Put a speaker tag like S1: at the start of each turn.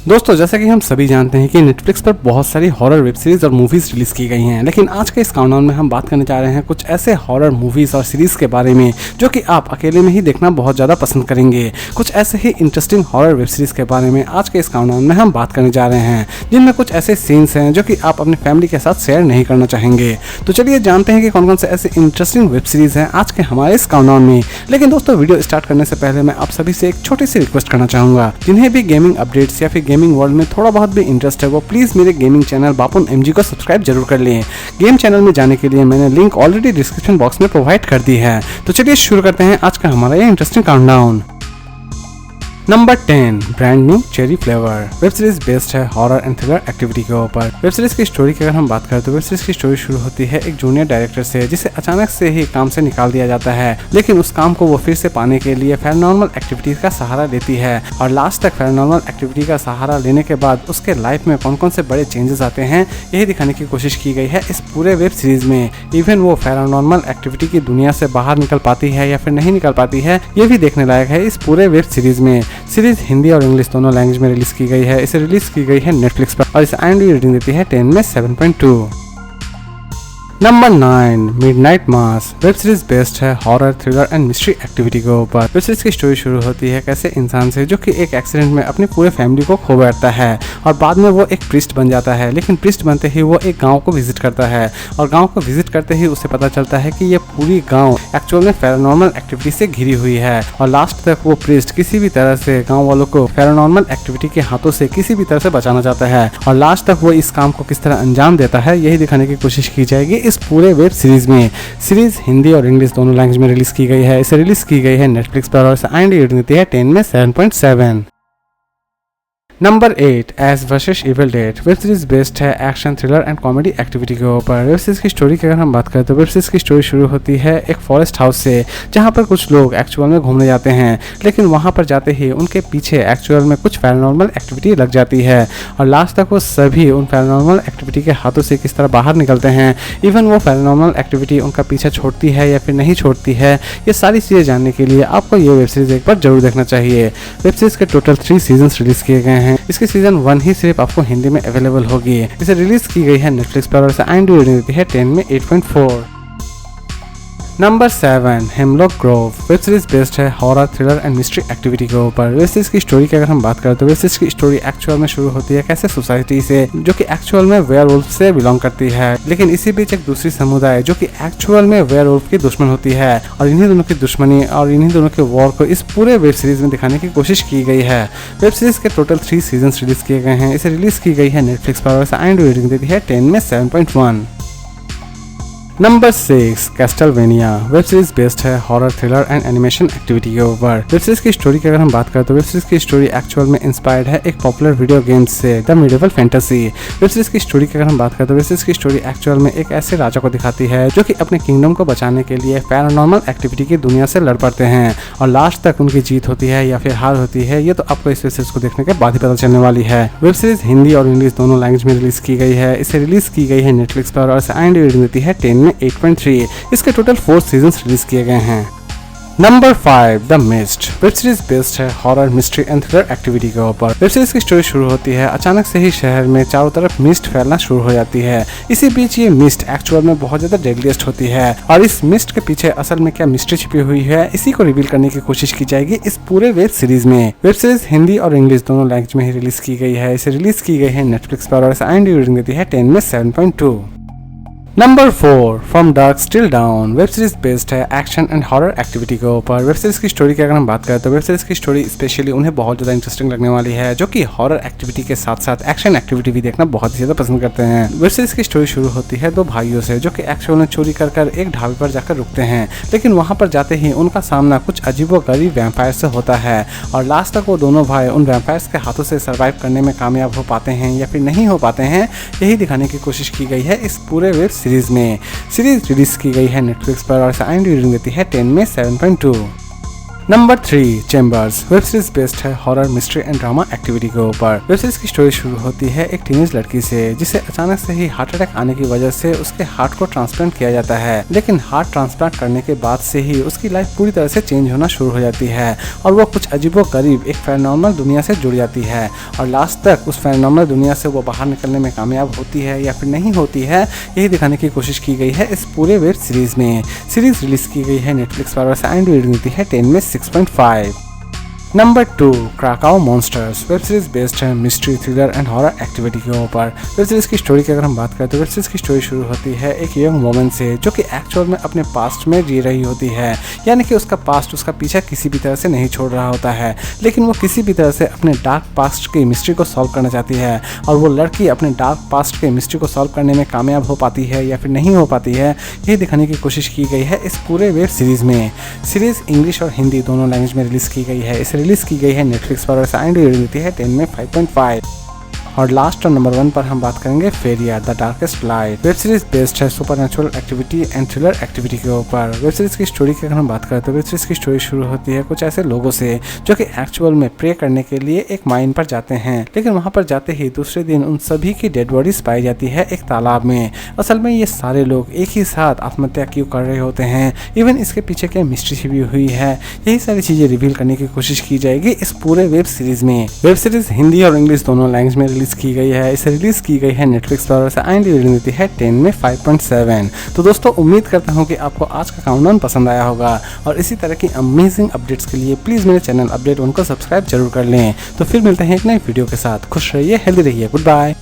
S1: दोस्तों जैसा कि हम सभी जानते हैं कि नेटफ्लिक्स पर बहुत सारी हॉरर वेब सीरीज और मूवीज रिलीज की गई हैं, लेकिन आज के इस काउंटडाउन में हम बात करने जा रहे हैं कुछ ऐसे हॉरर मूवीज और सीरीज के बारे में जो कि आप अकेले में ही देखना बहुत ज़्यादा पसंद करेंगे। कुछ ऐसे ही इंटरेस्टिंग हॉरर वेब सीरीज के बारे में आज के इस काउंटडाउन में हम बात करने जा रहे हैं, जिनमें कुछ ऐसे सीन्स हैं जो कि आप अपनी फैमिली के साथ शेयर नहीं करना चाहेंगे। तो चलिए जानते हैं कि कौन कौन से ऐसे इंटरेस्टिंग वेब सीरीज हैं आज के हमारे इस काउंटडाउन में। लेकिन दोस्तों वीडियो स्टार्ट करने से पहले मैं आप सभी से एक छोटी सी रिक्वेस्ट करना चाहूँगा, जिन्हें भी गेमिंग अपडेट्स या फिर गेमिंग वर्ल्ड में थोड़ा बहुत भी इंटरेस्ट है वो प्लीज मेरे गेमिंग चैनल बापुन एमजी को सब्सक्राइब जरूर कर लें। गेम चैनल में जाने के लिए मैंने लिंक ऑलरेडी डिस्क्रिप्शन बॉक्स में प्रोवाइड कर दी है। तो चलिए शुरू करते हैं आज का हमारा ये interesting countdown. Number 10 brand new cherry flavour web series based है हॉरर एंड थ्रिलर एक्टिविटी के ऊपर। वेब सीरीज की स्टोरी की अगर हम बात करें तो वेब सीरीज की स्टोरी शुरू होती है एक जूनियर डायरेक्टर से, जिसे अचानक से ही काम से निकाल दिया जाता है, लेकिन उस काम को वो फिर से पाने के लिए पैरानॉर्मल एक्टिविटीज का सहारा लेती है और लास्ट तक पैरानॉर्मल एक्टिविटी का सहारा लेने के बाद उसके लाइफ में कौन कौन से बड़े चेंजेस आते हैं यही दिखाने की कोशिश की गई है इस पूरे वेब सीरीज में। इवन वो पैरानॉर्मल एक्टिविटी की दुनिया से बाहर निकल पाती है या फिर नहीं निकल पाती है, ये भी देखने लायक है इस पूरे वेब सीरीज में। सीरीज हिंदी और इंग्लिश दोनों लैंग्वेज में रिलीज की गई है। इसे रिलीज की गई है नेटफ्लिक्स पर और इसे IMDb रेटिंग देती है 10 में 7.2। Number 9 midnight mass web series based है horror thriller and mystery activity के ऊपर। वेब सीरीज की स्टोरी शुरू होती है कैसे इंसान से जो कि एक एक्सीडेंट में अपनी पूरे फैमिली को खो बैठता है और बाद में वो एक प्रीस्ट बन जाता है, लेकिन प्रीस्ट बनते ही वो एक गांव को विजिट करता है और गांव को विजिट करते ही उसे पता चलता है कि ये पूरी गांव एक्चुअल में पैरानॉर्मल एक्टिविटी से घिरी हुई है और लास्ट तक वो प्रीस्ट किसी भी तरह से गाँव वालों को पैरानॉर्मल एक्टिविटी के हाथों से किसी भी तरह से बचाना चाहता है और लास्ट तक वो इस काम को किस तरह अंजाम देता है यही दिखाने की कोशिश की जाएगी इस पूरे वेब सीरीज में। सीरीज हिंदी और इंग्लिश दोनों लैंग्वेज में रिलीज की गई है। इसे रिलीज की गई है नेटफ्लिक्स पर और इसे IMDb रेटिंग देती है 10 में 7.7। Number 8 age versus evil dead web series based है action thriller and comedy activity के ऊपर। वेब सीरीज की स्टोरी की अगर हम बात करें तो वेब सीरीज की स्टोरी शुरू होती है एक फॉरेस्ट हाउस से, जहां पर कुछ लोग एक्चुअल में घूमने जाते हैं, लेकिन वहां पर जाते ही उनके पीछे एक्चुअल में कुछ पैरानॉर्मल एक्टिविटी लग जाती है और लास्ट तक वो सभी उन पैरानॉर्मल एक्टिविटी के हाथों से किस तरह बाहर निकलते हैं, इवन वो पैरानॉर्मल एक्टिविटी उनका पीछा छोड़ती है या फिर नहीं छोड़ती है, ये सारी चीज़ें जानने के लिए आपको ये वेब सीरीज एक बार जरूर देखना चाहिए। वेब सीरीज के टोटल 3 सीजन रिलीज किए गए हैं। इसके सीजन 1 ही सिर्फ आपको हिंदी में अवेलेबल होगी। इसे रिलीज की गई है नेटफ्लिक्स पर और इसे IMDb रेटिंग देती है 10 में 8.4। Number 7 Hemlock Grove web series based है horror thriller and mystery activity के ऊपर। वेब सीरीज की स्टोरी की अगर हम बात करें तो वेब सीरीज की स्टोरी एक्चुअल में शुरू होती है कैसे सोसाइटी से जो कि एक्चुअल में वेयरवुल्फ से बिलोंग करती है, लेकिन इसी बीच एक दूसरी समुदाय जो कि एक्चुअल में वेयरवुल्फ की दुश्मन होती है और इन्हीं दोनों की दुश्मनी और इन्हीं दोनों के वॉर को इस पूरे वेब सीरीज में दिखाने की कोशिश की गई है। वेब सीरीज के टोटल 3 सीजन रिलीज किए गए हैं। इसे रिलीज की गई है नेटफ्लिक्स पर और इसे IMDb रेटिंग देती है 10 में 7.1। नंबर 6 कैस्टलवेनिया वेब सीरीज बेस्ड है horror thriller and animation activity के ऊपर। वेब सीरीज की स्टोरी की अगर हम बात करें तो वेब सीरीज की स्टोरी एक्चुअल में इंस्पायर्ड है एक पॉपुलर वीडियो गेम से the medieval fantasy. Web series की स्टोरी की अगर हम बात करें तो वेब सीरीज की स्टोरी एक्चुअल में एक ऐसे राजा को दिखाती है जो कि अपने किंगडम को बचाने के लिए पैरानॉर्मल एक्टिविटी की दुनिया से लड़ पड़ते हैं और लास्ट तक उनकी जीत होती है या फिर हार होती है, ये तो आपको इस वेब सीरीज को देखने के बाद ही पता चलने वाली है। वेब सीरीज हिंदी और इंग्लिश दोनों लैंग्वेज में रिलीज की गई है। इसे रिलीज की गई है नेटफ्लिक्स पर और इसे IMDb रेटिंग देती है 10 में 8.3। इसके टोटल 4 सीजन रिलीज किए गए हैं। Number 5 the mist web series based है horror mystery and thriller activity के ऊपर। वेब सीरीज की स्टोरी शुरू होती है अचानक से ही शहर में चारों तरफ मिस्ट फैलना शुरू हो जाती है। इसी बीच ये मिस्ट एक्चुअल में बहुत ज्यादा डेडलीस्ट होती है और इस मिस्ट के पीछे असल में क्या मिस्ट्री छिपी हुई है इसी को रिवील करने की कोशिश की जाएगी इस पूरे वेब सीरीज में। वेब सीरीज हिंदी और इंग्लिश दोनों लैंग्वेज में ही रिलीज की गई है। इसे रिलीज की गई है नेटफ्लिक्स पर और इसे IMDb रेटिंग देती है 10 में 7.2। Number 4 from dark still down web series based है एक्शन एंड हॉरर एक्टिविटी के ऊपर। वेब सीरीज की स्टोरी की अगर हम बात करें तो वेब सीरीज की स्टोरी स्पेशली उन्हें बहुत ज़्यादा इंटरेस्टिंग लगने वाली है जो कि हॉरर एक्टिविटी के साथ साथ एक्शन एक्टिविटी भी देखना बहुत ही ज़्यादा पसंद करते हैं। वेब सीरीज की स्टोरी शुरू होती है 2 भाइयों से जो कि एक्चुअल में चोरी कर एक ढाबे पर जाकर रुकते हैं, लेकिन वहाँ पर जाते ही उनका सामना कुछ अजीबोगरीब वैम्पायर से होता है और लास्ट तक वो दोनों भाई उन वैम्पायर्स के हाथों से सर्वाइव करने में कामयाब हो पाते हैं या फिर नहीं हो पाते हैं, यही दिखाने की कोशिश की गई है इस पूरे वेब सीरीज में। सीरीज रिलीज की गई है नेटफ्लिक्स पर और IMDb रेटिंग देती है 10 में 7.2। Number 3 chambers web series based है horror mystery and drama activity के ऊपर। वेब सीरीज की स्टोरी शुरू होती है एक टीनेज लड़की से जिसे अचानक से ही हार्ट अटैक आने की वजह से उसके हार्ट को ट्रांसप्लांट किया जाता है, लेकिन हार्ट ट्रांसप्लांट करने के बाद से ही उसकी लाइफ पूरी तरह से चेंज होना शुरू हो जाती है और वो कुछ अजीबोगरीब एक पैरानॉर्मल दुनिया से जुड़ जाती है और लास्ट तक उस पैरानॉर्मल दुनिया से वो बाहर निकलने में कामयाब होती है या फिर नहीं होती है, यही दिखाने की कोशिश की गई है इस पूरे वेब सीरीज में। सीरीज रिलीज की गई है नेटफ्लिक्स पर और IMDb रेटिंग देती है 10 में 6.5। Number 2 Krakow monsters web series based है mystery thriller and horror activity के ऊपर। वेब सीरीज की स्टोरी की अगर हम बात करें तो वेब सीरीज की स्टोरी शुरू होती है एक यंग वुमन से जो कि एक्चुअल में अपने पास्ट में जी रही होती है, यानी कि उसका पास्ट उसका पीछा किसी भी तरह से नहीं छोड़ रहा होता है, लेकिन वो किसी भी तरह से अपने डार्क पास्ट की मिस्ट्री को सॉल्व करना चाहती है और वो लड़की अपने डार्क पास्ट के मिस्ट्री को सॉल्व करने में कामयाब हो पाती है या फिर नहीं हो पाती है, यही दिखाने की कोशिश की गई है इस पूरे वेब सीरीज में। सीरीज इंग्लिश और हिंदी दोनों लैंग्वेज में रिलीज की गई है। रिलीज की गई है नेटफ्लिक्स पर और IMDb रेटिंग देती है 10 में 5.5। और लास्ट और नंबर 1 पर हम बात करेंगे Feria the darkest light. Web series based है supernatural activity and thriller activity के ऊपर। वेब सीरीज की स्टोरी की अगर हम बात करें तो वेब सीरीज की स्टोरी शुरू होती है कुछ ऐसे लोगों से जो कि एक्चुअल में प्रे करने के लिए एक माइन पर जाते हैं, लेकिन वहां पर जाते ही दूसरे दिन उन सभी की डेड बॉडीज पाई जाती है एक तालाब में। असल में ये सारे लोग एक ही साथ आत्महत्या क्यों कर रहे होते हैं, इवन इसके पीछे क्या मिस्ट्री छिपी हुई है, यही सारी चीजें रिवील करने की कोशिश की जाएगी इस पूरे वेब सीरीज में। वेब सीरीज हिंदी और इंग्लिश दोनों लैंग्वेज में रिलीज की गई है। इसे रिलीज की गई है नेटफ्लिक्स पर और IMDb रेटिंग देती है 10 में 5.7। तो दोस्तों उम्मीद करता हूं कि आपको आज का काउंटडाउन पसंद आया होगा और इसी तरह की अमेजिंग अपडेट्स के लिए प्लीज मेरे चैनल अपडेट 1 को सब्सक्राइब जरूर कर लें। तो फिर मिलते हैं एक नई वीडियो के साथ। खुश रहिए, हेल्दी रहिए, गुड बाय।